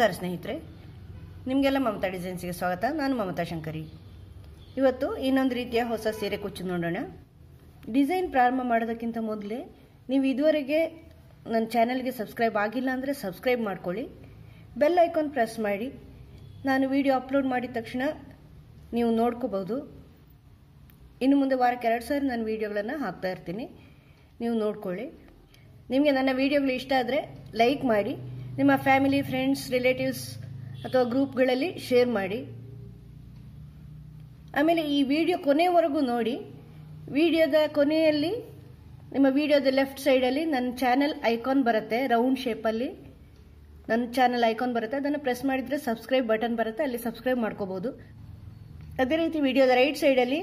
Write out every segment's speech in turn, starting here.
ನಮಸ್ಕಾರ ಸ್ನೇಹಿತರೆ, ನಿಮಗೆಲ್ಲ ಮಮತಾ ಡಿಸೈನ್ಸ್ಗೆ ಸ್ವಾಗತ. ನಾನು ಮಮತಾ ಶಂಕರಿ. ಇವತ್ತು ಇನ್ನೊಂದು ರೀತಿಯ ಹೊಸ ಸೀರೆ ಕುಚ್ಚು ನೋಡೋಣ. ಡಿಸೈನ್ ಪ್ರಾರಂಭ ಮಾಡೋದಕ್ಕಿಂತ ಮೊದಲೇ ನೀವು ಇದುವರೆಗೆ ನನ್ನ ಚಾನೆಲ್ಗೆ ಸಬ್ಸ್ಕ್ರೈಬ್ ಆಗಿಲ್ಲ ಅಂದರೆ ಸಬ್ಸ್ಕ್ರೈಬ್ ಮಾಡ್ಕೊಳ್ಳಿ, ಬೆಲ್ ಐಕಾನ್ ಪ್ರೆಸ್ ಮಾಡಿ. ನಾನು ವಿಡಿಯೋ ಅಪ್ಲೋಡ್ ಮಾಡಿದ ತಕ್ಷಣ ನೀವು ನೋಡ್ಕೋಬಹುದು. ಇನ್ನು ಮುಂದೆ ವಾರಕ್ಕೆ 2 ಸಾರಿ ನಾನು ವಿಡಿಯೋಗಳನ್ನು ಹಾಕ್ತಾ ಇರ್ತೀನಿ, ನೀವು ನೋಡ್ಕೊಳ್ಳಿ. ನಿಮಗೆ ನನ್ನ ವಿಡಿಯೋಗಳು ಇಷ್ಟ ಆದರೆ ಲೈಕ್ ಮಾಡಿ, ನಿಮ್ಮ ಫ್ಯಾಮಿಲಿ, ಫ್ರೆಂಡ್ಸ್, ರಿಲೇಟಿವ್ಸ್ ಅಥವಾ ಗ್ರೂಪ್ಗಳಲ್ಲಿ ಶೇರ್ ಮಾಡಿ. ಆಮೇಲೆ ಈ ವಿಡಿಯೋ ಕೊನೆಯವರೆಗೂ ನೋಡಿ. ವಿಡಿಯೋದ ಕೊನೆಯಲ್ಲಿ ನಿಮ್ಮ ವಿಡಿಯೋದ ಲೆಫ್ಟ್ ಸೈಡಲ್ಲಿ ನನ್ನ ಚಾನೆಲ್ ಐಕಾನ್ ಬರುತ್ತೆ, ರೌಂಡ್ ಶೇಪಲ್ಲಿ ನನ್ನ ಚಾನೆಲ್ ಐಕಾನ್ ಬರುತ್ತೆ. ಅದನ್ನು ಪ್ರೆಸ್ ಮಾಡಿದರೆ ಸಬ್ಸ್ಕ್ರೈಬ್ ಬಟನ್ ಬರುತ್ತೆ, ಅಲ್ಲಿ ಸಬ್ಸ್ಕ್ರೈಬ್ ಮಾಡ್ಕೋಬಹುದು. ಅದೇ ರೀತಿ ವಿಡಿಯೋದ ರೈಟ್ ಸೈಡಲ್ಲಿ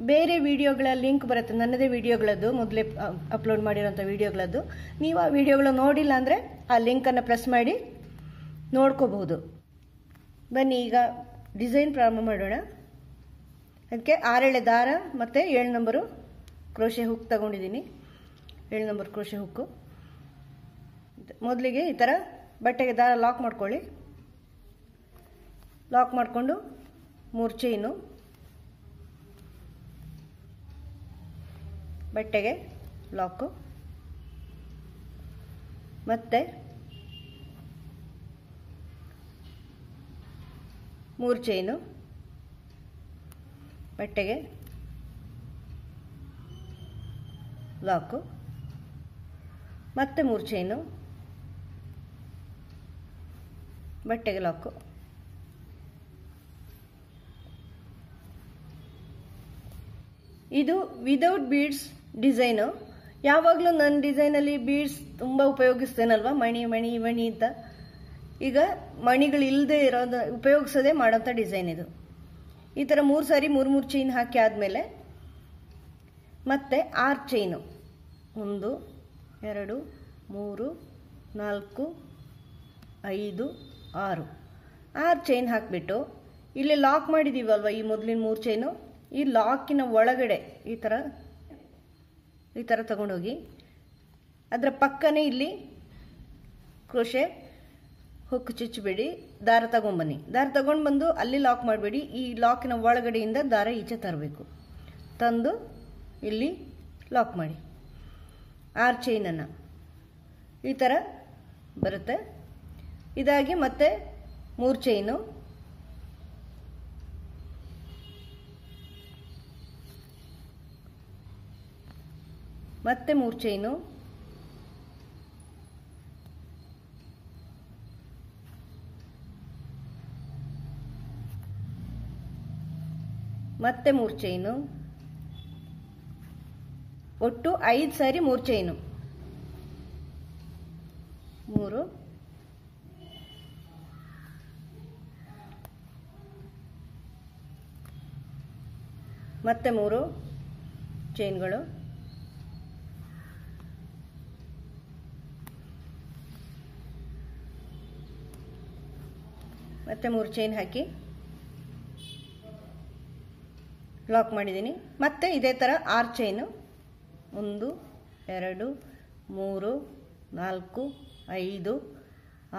ಬೇರೆ ವಿಡಿಯೋಗಳ ಲಿಂಕ್ ಬರುತ್ತೆ, ನನ್ನದೇ ವಿಡಿಯೋಗಳದ್ದು, ಮೊದಲೇ ಅಪ್ಲೋಡ್ ಮಾಡಿರೋಂಥ ವಿಡಿಯೋಗಳದ್ದು. ನೀವು ಆ ವಿಡಿಯೋಗಳು ನೋಡಿಲ್ಲ ಅಂದರೆ ಆ ಲಿಂಕನ್ನು ಪ್ರೆಸ್ ಮಾಡಿ ನೋಡ್ಕೋಬಹುದು. ಬನ್ನಿ ಈಗ ಡಿಸೈನ್ ಪ್ರಾರಂಭ ಮಾಡೋಣ. ಅದಕ್ಕೆ 6 ಎಳೆ ದಾರ ಮತ್ತು 7 ನಂಬರು ಕ್ರೋಶೆ ಹುಕ್ ತಗೊಂಡಿದ್ದೀನಿ. 7 ನಂಬರ್ ಕ್ರೋಶೆ ಹುಕ್ಕು. ಮೊದಲಿಗೆ ಈ ಥರ ಬಟ್ಟೆಗೆ ದಾರ ಲಾಕ್ ಮಾಡ್ಕೊಳ್ಳಿ. ಲಾಕ್ ಮಾಡಿಕೊಂಡು 3 ಚೈನು ಬಟ್ಟೆಗೆ ಲಾಕು, ಮತ್ತೆ 3 ಚೈನು ಬಟ್ಟೆಗೆ ಲಾಕು, ಮತ್ತೆ 3 ಚೈನು ಬಟ್ಟೆಗೆ ಲಾಕು. ಇದು ವಿದೌಟ್ ಬೀಡ್ಸ್ ಡಿಸೈನು. ಯಾವಾಗಲೂ ನನ್ನ ಡಿಸೈನಲ್ಲಿ ಬೀಡ್ಸ್ ತುಂಬ ಉಪಯೋಗಿಸ್ತೇನಲ್ವ, ಮಣಿ ಮಣಿ ಮಣಿ ಅಂತ. ಈಗ ಮಣಿಗಳು ಇಲ್ಲದೆ ಇರೋದು ಉಪಯೋಗಿಸೋದೇ ಮಾಡೋಂಥ ಡಿಸೈನ್ ಇದು. ಈ ಥರ 3 ಸಾರಿ 3 ಚೈನ್ ಹಾಕಿ ಆದಮೇಲೆ ಮತ್ತೆ 6 ಚೈನು, 1 2 3 4 5 6 ಚೈನ್ ಹಾಕಿಬಿಟ್ಟು ಇಲ್ಲಿ ಲಾಕ್ ಮಾಡಿದ್ದೀವಲ್ವ, ಈ ಮೊದಲಿನ 3 ಚೈನು, ಈ ಲಾಕಿನ ಒಳಗಡೆ ಈ ಥರ ತಗೊಂಡೋಗಿ ಅದರ ಪಕ್ಕನೇ ಇಲ್ಲಿ ಕ್ರೋಶೆ ಹುಕ್ ಚುಚ್ಚಬೇಡಿ, ದಾರ ತಗೊಂಡ್ಬನ್ನಿ. ದಾರ ತಗೊಂಡು ಬಂದು ಅಲ್ಲಿ ಲಾಕ್ ಮಾಡಬೇಡಿ, ಈ ಲಾಕಿನ ಒಳಗಡೆಯಿಂದ ದಾರ ಈಚೆ ತರಬೇಕು. ತಂದು ಇಲ್ಲಿ ಲಾಕ್ ಮಾಡಿ 6 ಚೈನನ್ನು ಈ ಥರ ಬರುತ್ತೆ. ಇದಾಗಿ ಮತ್ತೆ 3 ಚೈನು, ಮತ್ತೆ 3 ಚೈನು, ಮತ್ತೆ 3 ಚೈನು, ಒಟ್ಟು 5 ಸಾರಿ 3 ಚೈನು, 3 ಮತ್ತೆ 3 ಚೈನ್ಗಳು, ಮತ್ತೆ 3 ಚೈನ್ ಹಾಕಿ ಲಾಕ್ ಮಾಡಿದ್ದೀನಿ. ಮತ್ತೆ ಇದೇ ಥರ 6 ಚೈನು, 1 2 3 4 5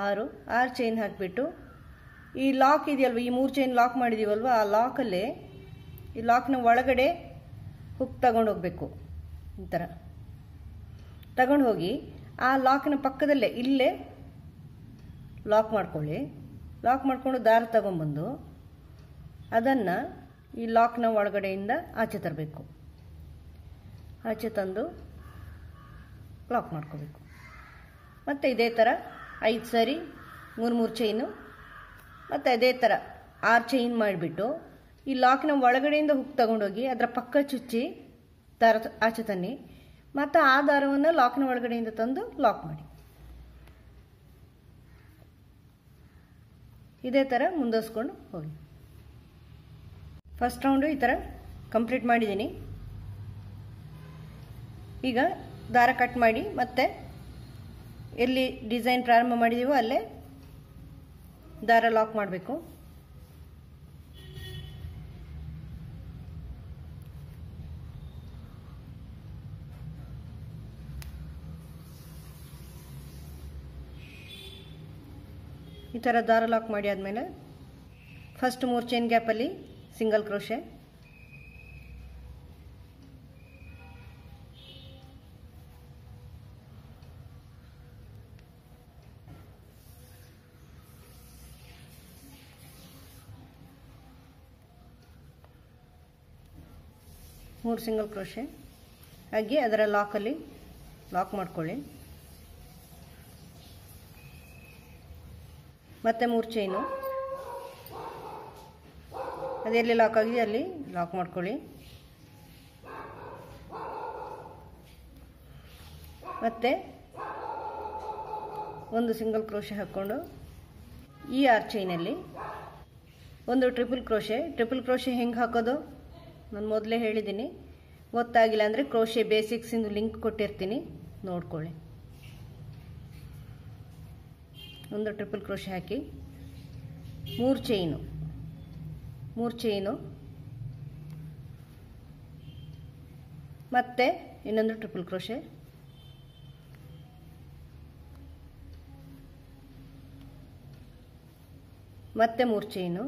6 ಚೈನ್ ಹಾಕಿಬಿಟ್ಟು ಈ ಲಾಕ್ ಇದೆಯಲ್ವ, ಈ 3 ಚೈನ್ ಲಾಕ್ ಮಾಡಿದ್ದೀವಲ್ವ, ಆ ಲಾಕಲ್ಲೇ ಈ ಲಾಕ್ನ ಒಳಗಡೆ ಹುಕ್ ತಗೊಂಡು ಹೋಗಬೇಕು. ಈ ಥರ ತಗೊಂಡು ಹೋಗಿ ಆ ಲಾಕಿನ ಪಕ್ಕದಲ್ಲೇ ಇಲ್ಲೇ ಲಾಕ್ ಮಾಡ್ಕೊಳ್ಳಿ. ಲಾಕ್ ಮಾಡಿಕೊಂಡು ದಾರ ತಗೊಂಡ್ಬಂದು ಅದನ್ನು ಈ ಲಾಕ್ನ ಒಳಗಡೆಯಿಂದ ಆಚೆ ತರಬೇಕು. ಆಚೆ ತಂದು ಲಾಕ್ ಮಾಡ್ಕೋಬೇಕು. ಮತ್ತು ಇದೇ ಥರ 5 ಸಾರಿ 3 ಚೈನು, ಮತ್ತು ಅದೇ ಥರ 6 ಚೈನ್ ಮಾಡಿಬಿಟ್ಟು ಈ ಲಾಕಿನ ಒಳಗಡೆಯಿಂದ ಹುಕ್ ತಗೊಂಡೋಗಿ ಅದರ ಪಕ್ಕ ಚುಚ್ಚಿ ದಾರ ಆಚೆ ತನ್ನಿ. ಮತ್ತು ಆ ದಾರವನ್ನು ಲಾಕ್ನ ಒಳಗಡೆಯಿಂದ ತಂದು ಲಾಕ್ ಮಾಡಿ. ಇದೇ ಥರ ಮುಂದುವರಿಸ್ಕೊಂಡು ಹೋಗಿ. ಫಸ್ಟ್ ರೌಂಡು ಈ ಥರ ಕಂಪ್ಲೀಟ್ ಮಾಡಿದ್ದೀನಿ. ಈಗ ದಾರ ಕಟ್ ಮಾಡಿ ಮತ್ತೆ ಎಲ್ಲಿ ಡಿಸೈನ್ ಪ್ರಾರಂಭ ಮಾಡಿದ್ದೀವೋ ಅಲ್ಲೇ ದಾರ ಲಾಕ್ ಮಾಡಬೇಕು. ಈ ಥರ ದಾರ ಲಾಕ್ ಮಾಡಿ ಆದಮೇಲೆ ಫಸ್ಟ್ 3 ಚೈನ್ ಗ್ಯಾಪಲ್ಲಿ ಸಿಂಗಲ್ ಕ್ರೋಶೆ, ಮೂರು ಸಿಂಗಲ್ ಕ್ರೋಶೆ ಹಾಗೆ ಅದರ ಲಾಕಲ್ಲಿ ಲಾಕ್ ಮಾಡ್ಕೊಳ್ಳಿ. ಮತ್ತೆ 3 ಚೈನು ಅದೆಲ್ಲಿ ಲಾಕ್ ಆಗಿದೆ ಅಲ್ಲಿ ಲಾಕ್ ಮಾಡ್ಕೊಳ್ಳಿ. ಮತ್ತೆ ಒಂದು ಸಿಂಗಲ್ ಕ್ರೋಶೆ ಹಾಕ್ಕೊಂಡು ಈ 6 ಚೈನಲ್ಲಿ ಒಂದು ಟ್ರಿಪಲ್ ಕ್ರೋಶೆ ಹೆಂಗೆ ಹಾಕೋದು ನಾನು ಮೊದಲೇ ಹೇಳಿದ್ದೀನಿ. ಗೊತ್ತಾಗಿಲ್ಲ ಅಂದರೆ ಕ್ರೋಶೆ ಬೇಸಿಕ್ಸಿಂದು ಲಿಂಕ್ ಕೊಟ್ಟಿರ್ತೀನಿ, ನೋಡ್ಕೊಳ್ಳಿ. ಒಂದು ಟ್ರಿಪಲ್ ಕ್ರೋಶೆ ಹಾಕಿ 3 ಚೈನು ಮತ್ತೆ ಇನ್ನೊಂದು ಟ್ರಿಪಲ್ ಕ್ರೋಶೆ, ಮತ್ತೆ 3 ಚೈನು,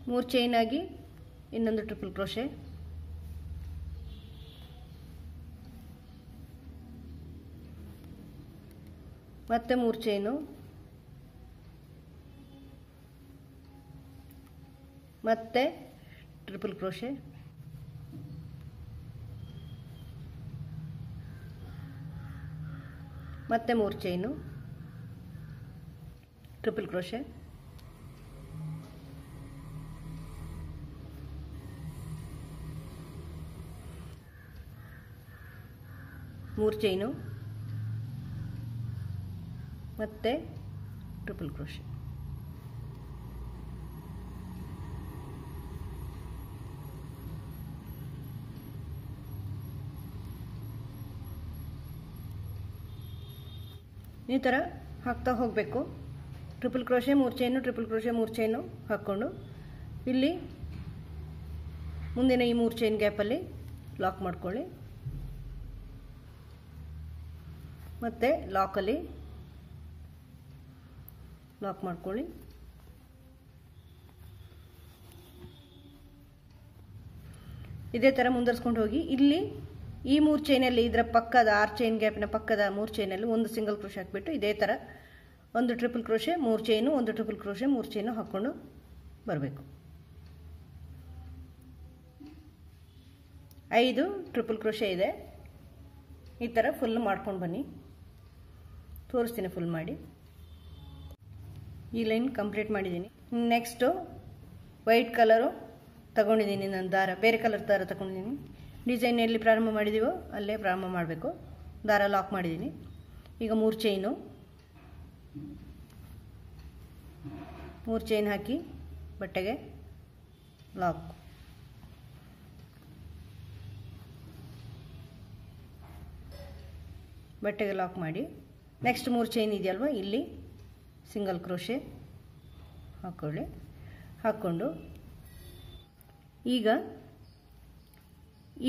3 ಚೈನ್ ಆಗಿ ಇನ್ನೊಂದು ಟ್ರಿಪಲ್ ಕ್ರೋಶೆ, ಮತ್ತೆ 3 ಚೈನು, ಮತ್ತೆ ಟ್ರಿಪಲ್ ಕ್ರೋಶೆ, ಮತ್ತೆ 3 ಚೈನು, ಟ್ರಿಪಲ್ ಕ್ರೋಶೆ, ಮೂರು ಚೈನು ಮತ್ತೆ ಟ್ರಿಪಲ್ ಕ್ರೋಶೆ. ಈ ಥರ ಹಾಕ್ತಾ ಹೋಗಬೇಕು. Triple crochet 3 chain, triple crochet 3 chain ಹಾಕ್ಕೊಂಡು ಇಲ್ಲಿ ಮುಂದಿನ ಈ 3 ಚೈನ್ ಗ್ಯಾಪಲ್ಲಿ ಲಾಕ್ ಮಾಡ್ಕೊಳ್ಳಿ. ಮತ್ತು ಲಾಕಲ್ಲಿ ಲಾಕ್ ಮಾಡ್ಕೊಳ್ಳಿ. ಇದೇ ಥರ ಮುಂದುವರ್ಸ್ಕೊಂಡು ಹೋಗಿ ಇಲ್ಲಿ ಈ 3 ಚೈನಲ್ಲಿ ಇದರ ಪಕ್ಕದ 6 ಚೈನ್ ಗ್ಯಾಪ್ನ ಪಕ್ಕದ 3 ಚೈನಲ್ಲಿ ಒಂದು ಸಿಂಗಲ್ ಕ್ರೋಶೆ ಹಾಕಿಬಿಟ್ಟು ಇದೇ ಥರ ಒಂದು ಟ್ರಿಪಲ್ ಕ್ರೋಶೆ 3 ಚೈನು, ಒಂದು ಟ್ರಿಪಲ್ ಕ್ರೋಶೆ 3 ಚೈನು ಹಾಕ್ಕೊಂಡು ಬರಬೇಕು. 5 ಟ್ರಿಪಲ್ ಕ್ರೋಶೆ ಇದೆ. ಈ ಥರ ಫುಲ್ ಮಾಡ್ಕೊಂಡು ಬನ್ನಿ, ತೋರಿಸ್ತೀನಿ ಫುಲ್ ಮಾಡಿ. ಈ ಲೈನ್ ಕಂಪ್ಲೀಟ್ ಮಾಡಿದ್ದೀನಿ. ನೆಕ್ಸ್ಟು ವೈಟ್ ಕಲರು ತಗೊಂಡಿದ್ದೀನಿ, ನಾನು ದಾರ ಬೇರೆ ಕಲರ್ ದಾರ ತಗೊಂಡಿದ್ದೀನಿ. ಡಿಸೈನ್ ಎಲ್ಲಿ ಪ್ರಾರಂಭ ಮಾಡಿದ್ದೀವೋ ಅಲ್ಲೇ ಪ್ರಾರಂಭ ಮಾಡಬೇಕು. ದಾರ ಲಾಕ್ ಮಾಡಿದ್ದೀನಿ. ಈಗ 3 ಚೈನು, 3 ಚೈನ್ ಹಾಕಿ ಬಟ್ಟೆಗೆ ಲಾಕ್, ಬಟ್ಟೆಗೆ ಲಾಕ್ ಮಾಡಿ ನೆಕ್ಸ್ಟ್ 3 ಚೈನ್ ಇದೆಯಲ್ವ ಇಲ್ಲಿ ಸಿಂಗಲ್ ಕ್ರೋಶೆ ಹಾಕ್ಕೊಳ್ಳಿ. ಹಾಕ್ಕೊಂಡು ಈಗ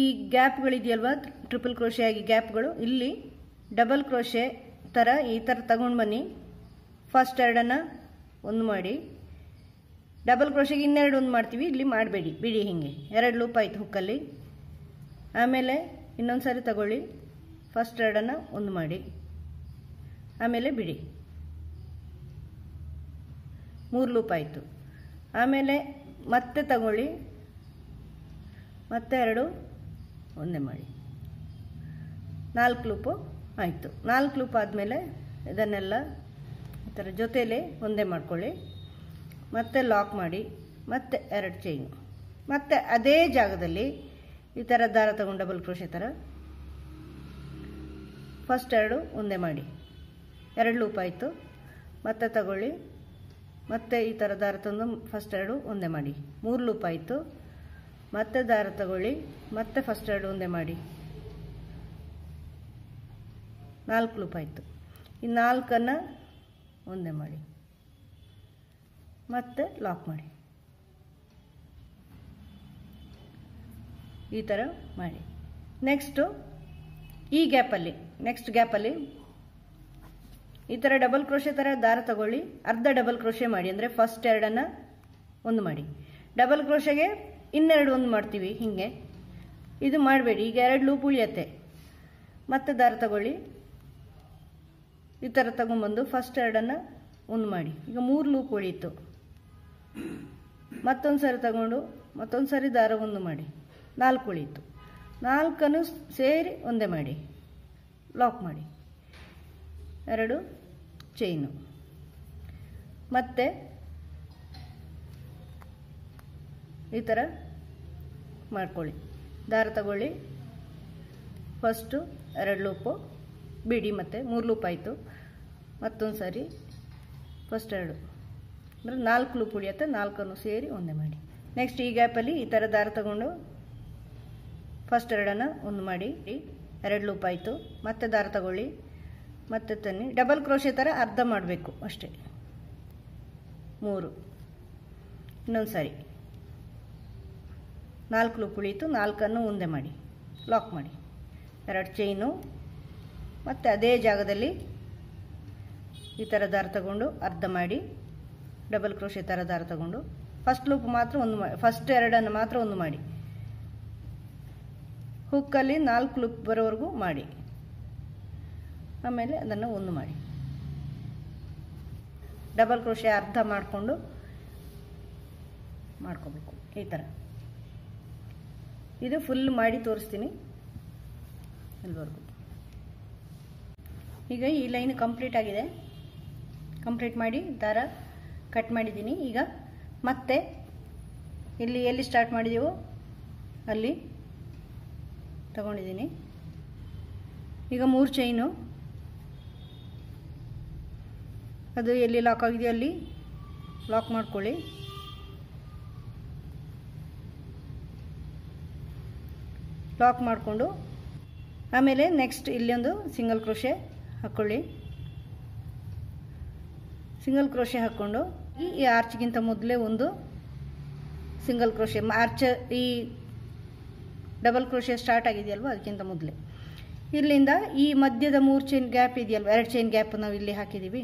ಈ ಗ್ಯಾಪ್ಗಳಿದೆಯಲ್ವ ಟ್ರಿಪಲ್ ಕ್ರೋಶೆ ಆಗಿ ಗ್ಯಾಪ್ಗಳು ಇಲ್ಲಿ ಡಬಲ್ ಕ್ರೋಶೆ ಥರ ಈ ಥರ ತಗೊಂಡು ಬನ್ನಿ. ಫಸ್ಟ್ ಎರಡನ್ನು ಒಂದು ಮಾಡಿ, ಡಬಲ್ ಕ್ರೋಶೆಗೆ ಇನ್ನೆರಡು ಒಂದು ಮಾಡ್ತೀವಿ, ಇಲ್ಲಿ ಮಾಡಬೇಡಿ, ಬಿಡಿ. ಹೀಗೆ 2 ಲೂಪ್ ಆಯಿತು ಹುಕ್ಕಲ್ಲಿ. ಆಮೇಲೆ ಇನ್ನೊಂದು ಸಾರಿ ತಗೊಳ್ಳಿ, ಫಸ್ಟ್ ಎರಡನ್ನು ಒಂದು ಮಾಡಿ, ಆಮೇಲೆ ಬಿಡಿ, 3 ಲೂಪ್ ಆಯಿತು. ಆಮೇಲೆ ಮತ್ತೆ ತಗೊಳ್ಳಿ, ಮತ್ತೆ 2 ಒಂದೇ ಮಾಡಿ, 4 ಲೂಪು ಆಯಿತು. 4 ಲೂಪ್ ಆದಮೇಲೆ ಇದನ್ನೆಲ್ಲ ಈ ಥರ ಜೊತೆಲೇ ಒಂದೇ ಮಾಡ್ಕೊಳ್ಳಿ, ಮತ್ತೆ ಲಾಕ್ ಮಾಡಿ, ಮತ್ತೆ 2 ಚೈನು, ಮತ್ತೆ ಅದೇ ಜಾಗದಲ್ಲಿ ಈ ಥರ ದಾರ ತಗೊಂಡು ಡಬಲ್ ಕ್ರೋಶೆ ಥರ ಫಸ್ಟ್ 2 ಒಂದೇ ಮಾಡಿ, 2 ಲೂಪ್ ಆಯಿತು. ಮತ್ತೆ ತಗೊಳ್ಳಿ, ಮತ್ತೆ ಈ ಥರ ದಾರ ತಂದು ಫಸ್ಟ್ 2 ಒಂದೇ ಮಾಡಿ, 3 ಲೂಪ್ ಆಯಿತು. ಮತ್ತೆ ದಾರ ತಗೊಳ್ಳಿ, ಮತ್ತೆ ಫಸ್ಟ್ 2 ಒಂದೇ ಮಾಡಿ, 4 ಲೂಪ್ ಆಯಿತು. ಈ 4ಅನ್ನು ಒಂದೇ ಮಾಡಿ, ಮತ್ತೆ ಲಾಕ್ ಮಾಡಿ, ಈ ಥರ ಮಾಡಿ. ನೆಕ್ಸ್ಟು ಈ ಗ್ಯಾಪಲ್ಲಿ ನೆಕ್ಸ್ಟ್ ಗ್ಯಾಪಲ್ಲಿ ಈ ಥರ ಡಬಲ್ ಕ್ರೋಶೆ ಥರ ದಾರ ತಗೊಳ್ಳಿ, ಅರ್ಧ ಡಬಲ್ ಕ್ರೋಶೆ ಮಾಡಿ, ಅಂದರೆ ಫಸ್ಟ್ ಎರಡನ್ನು ಒಂದು ಮಾಡಿ. ಡಬಲ್ ಕ್ರೋಶೆಗೆ ಇನ್ನೆರಡು ಒಂದು ಮಾಡ್ತೀವಿ. ಹೀಗೆ ಇದು ಮಾಡಬೇಡಿ. ಈಗ 2 ಲೂಪ್ ಉಳಿಯತ್ತೆ. ಮತ್ತೆ ದಾರ ತಗೊಳ್ಳಿ, ಈ ಥರ ತಗೊಂಬಂದು ಫಸ್ಟ್ ಎರಡನ್ನು ಒಂದು ಮಾಡಿ. ಈಗ 3 ಲೂಪ್ ಉಳಿಯಿತು. ಮತ್ತೊಂದು ಸಾರಿ ತಗೊಂಡು ಮತ್ತೊಂದು ಸಾರಿ ದಾರ ಒಂದು ಮಾಡಿ, 4 ಉಳಿಯಿತು. 4 ಸೇರಿ ಒಂದೇ ಮಾಡಿ, ಲಾಕ್ ಮಾಡಿ, 2 ಚೈನು. ಮತ್ತೆ ಈ ಥರ ಮಾಡ್ಕೊಳ್ಳಿ. ದಾರ ತಗೊಳ್ಳಿ, ಫಸ್ಟು 2 ಲೂಪು ಬಿಡಿ, ಮತ್ತು 3 ಲೂಪ್ ಆಯಿತು. ಮತ್ತೊಂದು ಸಾರಿ ಫಸ್ಟ್ 2 ಅಂದರೆ 4 ಲೂಪ್ ಉಳಿಯುತ್ತೆ. 4 ಸೇರಿ ಒಂದೇ ಮಾಡಿ. ನೆಕ್ಸ್ಟ್ ಈ ಗ್ಯಾಪಲ್ಲಿ ಈ ಥರ ದಾರ ತಗೊಂಡು ಫಸ್ಟ್ ಎರಡನ್ನು ಒಂದು ಮಾಡಿ, 2 ಲೂಪ್ ಆಯಿತು. ಮತ್ತೆ ದಾರ ತಗೊಳ್ಳಿ, ಮತ್ತೆ ತನ್ನಿ, ಡಬಲ್ ಕ್ರೋಶೆ ಥರ ಅರ್ಧ ಮಾಡಬೇಕು ಅಷ್ಟೇ. 3 ಇನ್ನೊಂದು ಸಾರಿ 4 ಲೂಪ್ ಉಳಿಯಿತು. 4 ಒಂದೇ ಮಾಡಿ, ಲಾಕ್ ಮಾಡಿ, 2 ಚೈನು. ಮತ್ತು ಅದೇ ಜಾಗದಲ್ಲಿ ಈ ಥರ ದಾರ ತಗೊಂಡು ಅರ್ಧ ಮಾಡಿ, ಡಬಲ್ ಕ್ರೋಶೆ ಥರ ದಾರ ತಗೊಂಡು ಫಸ್ಟ್ ಲೂಪ್ ಮಾತ್ರ ಒಂದು ಮಾಡಿ, ಫಸ್ಟ್ ಎರಡನ್ನು ಮಾತ್ರ ಒಂದು ಮಾಡಿ. ಹುಕ್ಕಲ್ಲಿ 4 ಲೂಪ್ ಬರೋವರೆಗೂ ಮಾಡಿ, ಆಮೇಲೆ ಅದನ್ನು ಒಂದು ಮಾಡಿ. ಡಬಲ್ ಕ್ರೋಶೆ ಅರ್ಧ ಮಾಡಿಕೊಂಡು ಮಾಡ್ಕೋಬೇಕು ಈ ಥರ. ಇದು ಫುಲ್ ಮಾಡಿ ತೋರಿಸ್ತೀನಿ ಇಲ್ಲಿವರೆಗೂ. ಈಗ ಈ ಲೈನ್ ಕಂಪ್ಲೀಟ್ ಆಗಿದೆ. ಕಂಪ್ಲೀಟ್ ಮಾಡಿ ದಾರ ಕಟ್ ಮಾಡಿದ್ದೀನಿ. ಈಗ ಮತ್ತೆ ಇಲ್ಲಿ ಎಲ್ಲಿ ಸ್ಟಾರ್ಟ್ ಮಾಡಿದೆವೋ ಅಲ್ಲಿ ತಗೊಂಡಿದ್ದೀನಿ. ಈಗ 3 ಚೈನು, ಅದು ಎಲ್ಲಿ ಲಾಕ್ ಆಗಿದೆಯೋ ಅಲ್ಲಿ ಲಾಕ್ ಮಾಡ್ಕೊಳ್ಳಿ. ಲಾಕ್ ಮಾಡಿಕೊಂಡು ಆಮೇಲೆ ನೆಕ್ಸ್ಟ್ ಇಲ್ಲೊಂದು ಸಿಂಗಲ್ ಕ್ರೋಶೆ ಹಾಕ್ಕೊಳ್ಳಿ. ಸಿಂಗಲ್ ಕ್ರೋಶೆ ಹಾಕ್ಕೊಂಡು ಈ ಆರ್ಚ್ಗಿಂತ ಮೊದಲೇ ಒಂದು ಸಿಂಗಲ್ ಕ್ರೋಶೆ, ಆರ್ಚ್ ಈ ಡಬಲ್ ಕ್ರೋಶೆ ಸ್ಟಾರ್ಟ್ ಆಗಿದೆಯಲ್ವ ಅದಕ್ಕಿಂತ ಮೊದಲೇ ಇಲ್ಲಿಂದ ಈ ಮಧ್ಯದ 3 ಚೈನ್ ಗ್ಯಾಪ್ ಇದೆಯಲ್ವ, 2 ಚೈನ್ ಗ್ಯಾಪ್ ನಾವು ಇಲ್ಲಿ ಹಾಕಿದ್ದೀವಿ.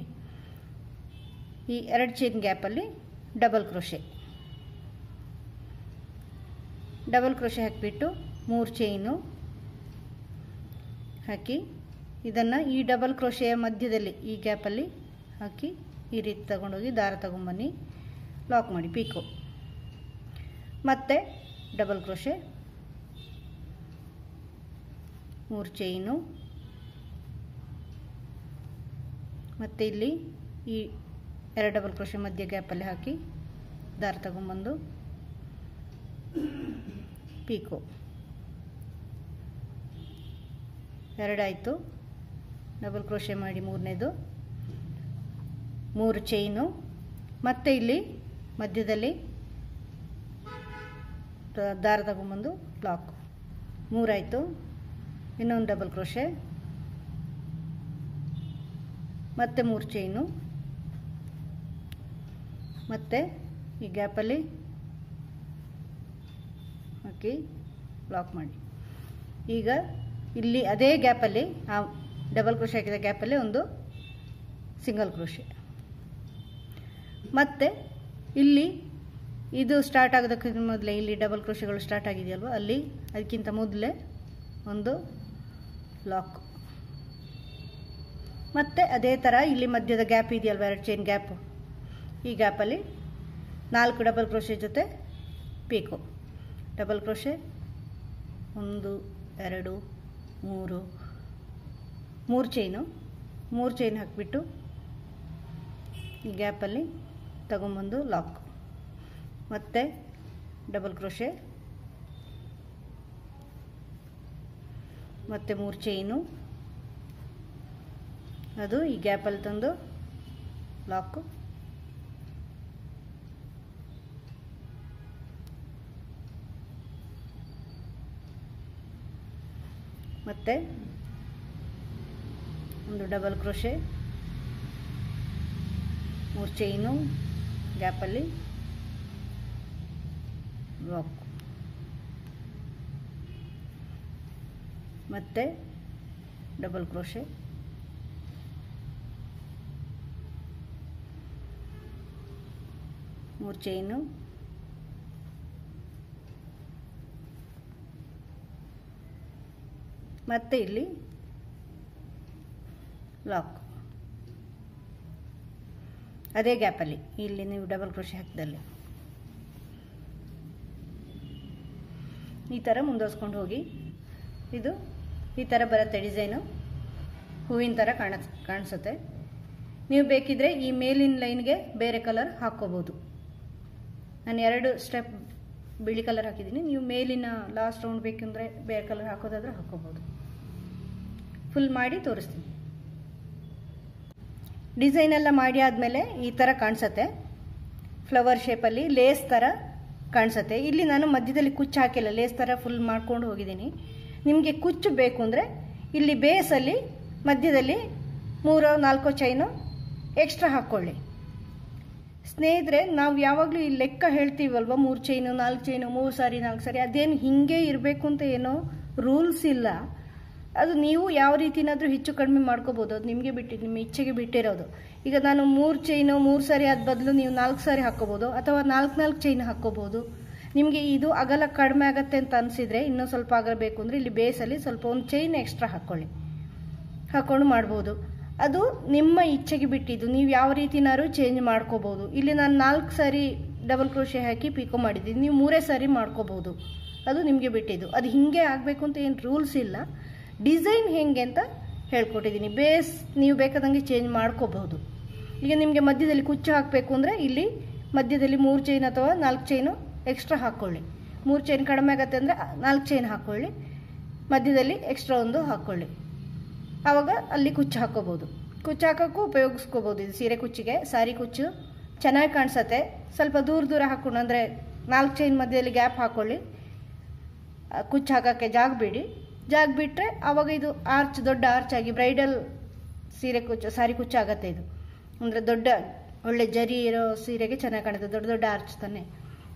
ಈ 2 ಚೈನ್ ಗ್ಯಾಪಲ್ಲಿ ಡಬಲ್ ಕ್ರೋಶೆ ಹಾಕಿಬಿಟ್ಟು 3 ಚೈನು ಹಾಕಿ ಇದನ್ನು ಈ ಡಬಲ್ ಕ್ರೋಶೆಯ ಮಧ್ಯದಲ್ಲಿ ಈ ಗ್ಯಾಪಲ್ಲಿ ಹಾಕಿ ಈ ರೀತಿ ತಗೊಂಡೋಗಿ ದಾರ ತಗೊಂಬನ್ನಿ, ಲಾಕ್ ಮಾಡಿ, ಪೀಕೋ. ಮತ್ತೆ ಡಬಲ್ ಕ್ರೋಶೆ, 3 ಚೈನು, ಮತ್ತು ಇಲ್ಲಿ ಈ 2 ಡಬಲ್ ಕ್ರೋಶೆ ಮಧ್ಯ ಗ್ಯಾಪಲ್ಲಿ ಹಾಕಿ ದಾರ ತಗೊಂಬಂದು ಪೀಕೋ. 2 ಆಯಿತು. ಡಬಲ್ ಕ್ರೋಶೆ ಮಾಡಿ 3ನೇದು, 3 ಚೈನು, ಮತ್ತು ಇಲ್ಲಿ ಮಧ್ಯದಲ್ಲಿ ದಾರ ತಗೊಂಬಂದು ಲಾಕ್. 3 ಆಯಿತು. ಇನ್ನೊಂದು ಡಬಲ್ ಕ್ರೋಶೆ, ಮತ್ತೆ 3 ಚೈನು, ಮತ್ತು ಈ ಗ್ಯಾಪಲ್ಲಿ ಹಾಕಿ ಲಾಕ್ ಮಾಡಿ. ಈಗ ಇಲ್ಲಿ ಅದೇ ಗ್ಯಾಪಲ್ಲಿ ಆ ಡಬಲ್ ಕ್ರೋಶೆ ಹಾಕಿದ ಗ್ಯಾಪಲ್ಲಿ ಒಂದು ಸಿಂಗಲ್ ಕ್ರೋಶೆ, ಮತ್ತು ಇಲ್ಲಿ ಇದು ಸ್ಟಾರ್ಟ್ ಆಗೋದಕ್ಕಿಂತ ಮೊದಲೇ ಇಲ್ಲಿ ಡಬಲ್ ಕ್ರೋಶೆಗಳು ಸ್ಟಾರ್ಟ್ ಆಗಿದೆಯಲ್ವ ಅಲ್ಲಿ ಅದಕ್ಕಿಂತ ಮೊದಲೇ ಒಂದು ಲಾಕ್. ಮತ್ತು ಅದೇ ಥರ ಇಲ್ಲಿ ಮಧ್ಯದ ಗ್ಯಾಪ್ ಇದೆಯಲ್ವ, 2 ಚೈನ್ ಗ್ಯಾಪು, ಈ ಗ್ಯಾಪಲ್ಲಿ 4 ಡಬಲ್ ಕ್ರೋಶೆ ಜೊತೆ pico. Double crochet 1 2 3 chain, 3 chain ಹಾಕಿಬಿಟ್ಟು ಈ ಗ್ಯಾಪಲ್ಲಿ ತಗೊಂಬಂದು ಲಾಕ್, ಮತ್ತು ಡಬಲ್ ಕ್ರೋಶೆ, ಮತ್ತು 3 ಚೈನು, ಅದು ಈ ಗ್ಯಾಪಲ್ಲಿ ತಂದು ಲಾಕು, ಮತ್ತು ಒಂದು ಡಬಲ್ ಕ್ರೋಶೆ, 3 ಚೈನು ಗ್ಯಾಪಲ್ಲಿ ಲಾಕ್, ಮತ್ತು ಡಬಲ್ ಕ್ರೋಶೆ, 3 ಚೈನು, ಮತ್ತೆ ಇಲ್ಲಿ ಲಾಕ್, ಅದೇ ಗ್ಯಾಪಲ್ಲಿ ಇಲ್ಲಿ ನೀವು ಡಬಲ್ ಕ್ರೋಶೆ ಹಾಕಿದಲ್ಲಿ ಈ ಥರ ಮುಂದುವರ್ಸ್ಕೊಂಡು ಹೋಗಿ. ಇದು ಈ ಥರ ಬರುತ್ತೆ ಡಿಸೈನು, ಹೂವಿನ ಥರ ಕಾಣಿಸುತ್ತೆ. ನೀವು ಬೇಕಿದ್ರೆ ಈ ಮೇಲಿನ ಲೈನ್ಗೆ ಬೇರೆ ಕಲರ್ ಹಾಕ್ಕೋಬೋದು. ನಾನು 2 ಸ್ಟೆಪ್ ಬಿಳಿ ಕಲರ್ ಹಾಕಿದ್ದೀನಿ. ನೀವು ಮೇಲಿನ ಲಾಸ್ಟ್ ರೌಂಡ್ ಬೇಕೆಂದರೆ ಬೇರೆ ಕಲರ್ ಹಾಕೋದಾದ್ರೆ ಹಾಕ್ಕೋಬೋದು. ಫುಲ್ ಮಾಡಿ ತೋರಿಸ್ತೀನಿ. ಡಿಸೈನ್ ಎಲ್ಲ ಮಾಡಿ ಆದಮೇಲೆ ಈ ಥರ ಕಾಣಿಸುತ್ತೆ, ಫ್ಲವರ್ ಶೇಪಲ್ಲಿ ಲೇಸ್ ಥರ ಕಾಣಿಸುತ್ತೆ. ಇಲ್ಲಿ ನಾನು ಮಧ್ಯದಲ್ಲಿ ಕುಚ್ಚು ಹಾಕಿಲ್ಲ, ಲೇಸ್ ಥರ ಫುಲ್ ಮಾಡ್ಕೊಂಡು ಹೋಗಿದ್ದೀನಿ. ನಿಮಗೆ ಕುಚ್ಚು ಬೇಕು ಅಂದರೆ ಇಲ್ಲಿ ಬೇಸಲ್ಲಿ ಮಧ್ಯದಲ್ಲಿ 3-4 ಚೈನು ಎಕ್ಸ್ಟ್ರಾ ಹಾಕ್ಕೊಳ್ಳಿ. ಸ್ನೇಹಿತರೆ, ನಾವು ಯಾವಾಗಲೂ ಈ ಲೆಕ್ಕ ಹೇಳ್ತೀವಲ್ವ, 3 ಚೈನು 4 ಚೈನು 3 ಸಾರಿ 4 ಸಾರಿ, ಅದೇನು ಹಿಂಗೆ ಇರಬೇಕು ಅಂತ ಏನೋ ರೂಲ್ಸ್ ಇಲ್ಲ. ಅದು ನೀವು ಯಾವ ರೀತಿನಾದರೂ ಹೆಚ್ಚು ಕಡಿಮೆ ಮಾಡ್ಕೋಬೋದು, ಅದು ನಿಮಗೆ ಬಿಟ್ಟಿದ್ದು, ನಿಮ್ಮ ಇಚ್ಛೆಗೆ ಬಿಟ್ಟಿರೋದು. ಈಗ ನಾನು 3 ಚೈನು 3 ಸಾರಿ ಆದ ಬದಲು ನೀವು 4 ಸಾರಿ ಹಾಕ್ಕೋಬೋದು, ಅಥವಾ 4 ಚೈನ್ ಹಾಕ್ಕೋಬೋದು. ನಿಮಗೆ ಇದು ಅಗಲ ಕಡಿಮೆ ಆಗುತ್ತೆ ಅಂತ ಅನಿಸಿದರೆ, ಇನ್ನೂ ಸ್ವಲ್ಪ ಆಗಬೇಕು ಅಂದರೆ ಇಲ್ಲಿ ಬೇಸಲ್ಲಿ ಸ್ವಲ್ಪ ಒಂದು ಚೈನ್ ಎಕ್ಸ್ಟ್ರಾ ಹಾಕ್ಕೊಂಡು ಮಾಡ್ಬೋದು. ಅದು ನಿಮ್ಮ ಇಚ್ಛೆಗೆ ಬಿಟ್ಟಿದ್ದು, ನೀವು ಯಾವ ರೀತಿನಾದ್ರು ಚೇಂಜ್ ಮಾಡ್ಕೋಬೋದು. ಇಲ್ಲಿ ನಾನು 4 ಸಾರಿ ಡಬಲ್ ಕ್ರೋಶೆ ಹಾಕಿ ಪಿಕೋ ಮಾಡಿದ್ದೀನಿ, ನೀವು 3 ಸಾರಿ ಮಾಡ್ಕೋಬೋದು, ಅದು ನಿಮಗೆ ಬಿಟ್ಟಿದ್ದು. ಅದು ಹಿಂಗೆ ಆಗಬೇಕು ಅಂತ ಏನು ರೂಲ್ಸ್ ಇಲ್ಲ. ಡಿಸೈನ್ ಹೆಂಗೆ ಅಂತ ಹೇಳ್ಕೊಟ್ಟಿದ್ದೀನಿ. ಬೇಸ್ ನೀವು ಬೇಕಾದಂಗೆ ಚೇಂಜ್ ಮಾಡ್ಕೋಬಹುದು. ಈಗ ನಿಮಗೆ ಮಧ್ಯದಲ್ಲಿ ಕುಚ್ಚು ಹಾಕಬೇಕು ಅಂದರೆ ಇಲ್ಲಿ ಮಧ್ಯದಲ್ಲಿ 3 ಚೈನ್ ಅಥವಾ 4 ಚೈನು ಎಕ್ಸ್ಟ್ರಾ ಹಾಕ್ಕೊಳ್ಳಿ. 3 ಚೈನ್ ಕಡಿಮೆ ಆಗುತ್ತೆ ಅಂದರೆ 4 ಚೈನ್ ಹಾಕ್ಕೊಳ್ಳಿ, ಮಧ್ಯದಲ್ಲಿ ಎಕ್ಸ್ಟ್ರಾ ಒಂದು ಹಾಕ್ಕೊಳ್ಳಿ. ಆವಾಗ ಅಲ್ಲಿ ಕುಚ್ಚು ಹಾಕೋಬೋದು. ಕುಚ್ಚು ಹಾಕೋಕ್ಕೂ ಉಪಯೋಗಿಸ್ಕೋಬೋದು. ಇದು ಸೀರೆ ಕುಚ್ಚಿಗೆ, ಸಾರಿ ಕುಚ್ಚು ಚೆನ್ನಾಗಿ ಕಾಣಿಸುತ್ತೆ. ಸ್ವಲ್ಪ ದೂರ ಹಾಕ್ಕೊಂಡು ಅಂದರೆ 4 ಚೈನ್ ಮಧ್ಯದಲ್ಲಿ ಗ್ಯಾಪ್ ಹಾಕ್ಕೊಳ್ಳಿ. ಕುಚ್ಚು ಹಾಕೋಕ್ಕೆ ಜಾಗ ಬಿಟ್ಟರೆ ಆವಾಗ ಇದು ಆರ್ಚ್, ದೊಡ್ಡ ಆರ್ಚ್ ಆಗಿ ಬ್ರೈಡಲ್ ಸೀರೆ ಕುಚ್ಚು, ಸಾರಿ ಕುಚ್ಚು ಆಗುತ್ತೆ. ಇದು ಅಂದರೆ ದೊಡ್ಡ ಒಳ್ಳೆ ಜರಿ ಇರೋ ಸೀರೆಗೆ ಚೆನ್ನಾಗಿ ಕಾಣುತ್ತೆ, ದೊಡ್ಡ ಆರ್ಚ್ ತಾನೆ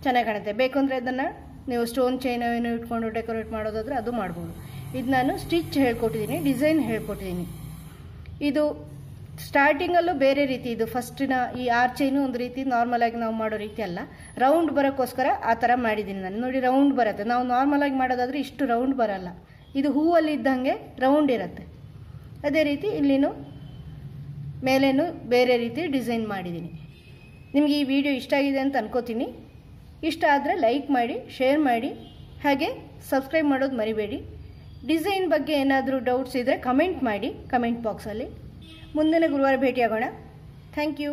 ಚೆನ್ನಾಗಿ ಕಾಣುತ್ತೆ. ಬೇಕಂದರೆ ಅದನ್ನು ನೀವು ಸ್ಟೋನ್ ಚೈನ್ ಏನೋ ಇಟ್ಕೊಂಡು ಡೆಕೋರೇಟ್ ಮಾಡೋದಾದರೆ ಅದು ಮಾಡ್ಬೋದು. ಇದು ನಾನು ಸ್ಟಿಚ್ ಹೇಳ್ಕೊಟ್ಟಿದ್ದೀನಿ, ಡಿಸೈನ್ ಹೇಳ್ಕೊಟ್ಟಿದ್ದೀನಿ. ಇದು ಸ್ಟಾರ್ಟಿಂಗಲ್ಲೂ ಬೇರೆ ರೀತಿ, ಇದು ಫಸ್ಟಿನ ಈ ಆರ್ ಚೈನು ಒಂದು ರೀತಿ ನಾರ್ಮಲ್ ಆಗಿ ನಾವು ಮಾಡೋ ರೀತಿ ಅಲ್ಲ, ರೌಂಡ್ ಬರೋಕ್ಕೋಸ್ಕರ ಆ ಥರ ಮಾಡಿದ್ದೀನಿ ನಾನು. ನೋಡಿ ರೌಂಡ್ ಬರುತ್ತೆ. ನಾವು ನಾರ್ಮಲ್ ಆಗಿ ಮಾಡೋದಾದರೆ ಇಷ್ಟು ರೌಂಡ್ ಬರಲ್ಲ, ಇದು ಹೂವಲ್ಲಿ ಇದ್ದಂಗೆ ರೌಂಡ್ ಇರುತ್ತೆ. ಅದೇ ರೀತಿ ಇಲ್ಲಿನೂ ಮೇಲೇನು ಬೇರೆ ರೀತಿ ಡಿಸೈನ್ ಮಾಡಿದ್ದೀನಿ. ನಿಮಗೆ ಈ ವಿಡಿಯೋ ಇಷ್ಟ ಆಗಿದೆ ಅಂತ ಅನ್ಕೋತೀನಿ. ಇಷ್ಟ ಆದರೆ ಲೈಕ್ ಮಾಡಿ, ಶೇರ್ ಮಾಡಿ, ಹಾಗೆ ಸಬ್ಸ್ಕ್ರೈಬ್ ಮಾಡೋದು ಮರಿಬೇಡಿ. ಡಿಸೈನ್ ಬಗ್ಗೆ ಏನಾದರೂ ಡೌಟ್ಸ್ ಇದ್ದರೆ ಕಮೆಂಟ್ ಮಾಡಿ, ಕಮೆಂಟ್ ಬಾಕ್ಸಲ್ಲಿ. ಮುಂದಿನ ಗುರುವಾರ ಭೇಟಿಯಾಗೋಣ. Thank you.